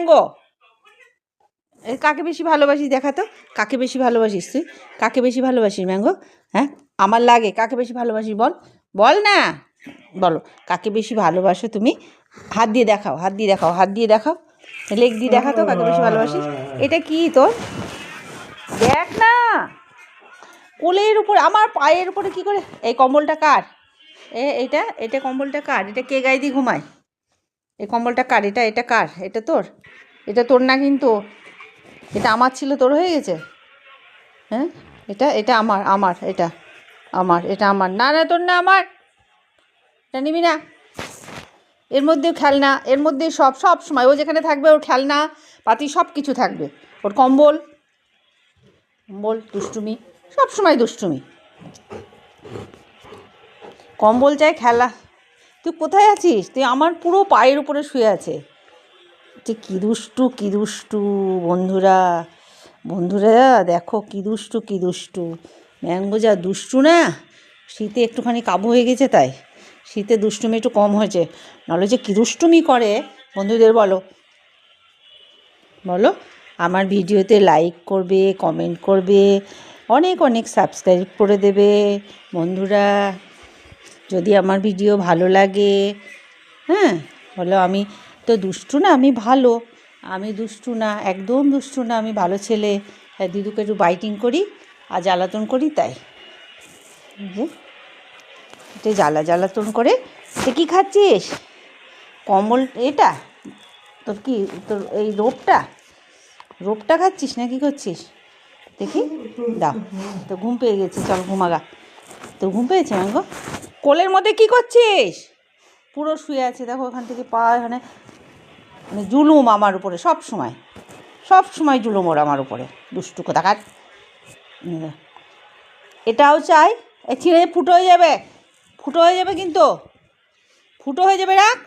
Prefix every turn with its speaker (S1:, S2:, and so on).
S1: Mango. কাকে বেশি ভালোবাসিস দেখা তো, কাকে বেশি ভালোবাসিস তুই? কাকে বেশি ভালোবাসিস ম্যাঙ্গো? হ্যাঁ, আমার লাগে। কাকে বেশি ভালোবাসিস বল, বল না, বলো কাকে বেশি ভালোবাসো তুমি? হাত দিয়ে দেখাও, হাত দিয়ে দেখাও, হাত দিয়ে দেখাও, লেগ দিয়ে দেখা তো কাকে বেশি ভালোবাসিস। এটা কি তোর? দেখ না, কোলের উপর, আমার পায়ের উপরে কি করে? এই কম্বলটা কার? এইটা এটা কম্বলটা কার? এটা কে গায়ে দিয়ে ঘুমায়? এই কম্বলটা কার? এটা কার? এটা তোর? এটা তোর না কিন্তু, এটা আমার ছিল, তোর হয়ে গেছে। হ্যাঁ, এটা এটা আমার, এটা এটা আমার। না না, তোর না, আমার। এটা নিবি না। এর মধ্যেও খেলনা, এর মধ্যে সব সময় ও যেখানে থাকবে ওর খেলনা পাতি সব কিছু থাকবে। ওর কম্বল দুষ্টুমি, সব সময় দুষ্টুমি। কম্বল চাই, খেলা। তুই কোথায় আছিস? তুই আমার পুরো পায়ের উপরে শুয়ে আছে। তুই কী দুষ্টু বন্ধুরা, দেখো কী দুষ্টু ম্যাঙ্গো, যা দুষ্টু না। শীতে একটুখানি কাবু হয়ে গেছে, তাই শীতে দুষ্টুমি একটু কম হয়েছে, নাহলে যে কী দুষ্টুমি করে। বন্ধুদের বলো, আমার ভিডিওতে লাইক করবে, কমেন্ট করবে, অনেক অনেক সাবস্ক্রাইব করে দেবে বন্ধুরা, যদি আমার ভিডিও ভালো লাগে। হ্যাঁ, আমি তো দুষ্টু না, আমি ভালো। আমি দুষ্টু না, একদম দুষ্টু না, আমি ভালো ছেলে। দিদুকে একটু বাইটিং করি আর জ্বালাতন করি, তাই এটা জ্বালাতন করে। সে কী খাচ্ছিস? কম্বল এটা তোর? কি তোর এই রোপটা খাচ্ছিস না কি করছিস দেখি? দাও, তো ঘুম পেয়ে গেছে, চল ঘুমাগা। তো ঘুম পেয়েছে ম্যাঙ্গো? কোলের মধ্যে কি করছিস? পুরো শুয়ে আছে, দেখো ওখান থেকে পা এখানে, মানে জুলুম আমার উপরে সব সময় জুলুম ওর আমার উপরে, দুষ্টু কোথাকার। এটাও চাই, ছিঁড়ে ফুটো হয়ে যাবে কিন্তু, ফুটো হয়ে যাবে, রাখ।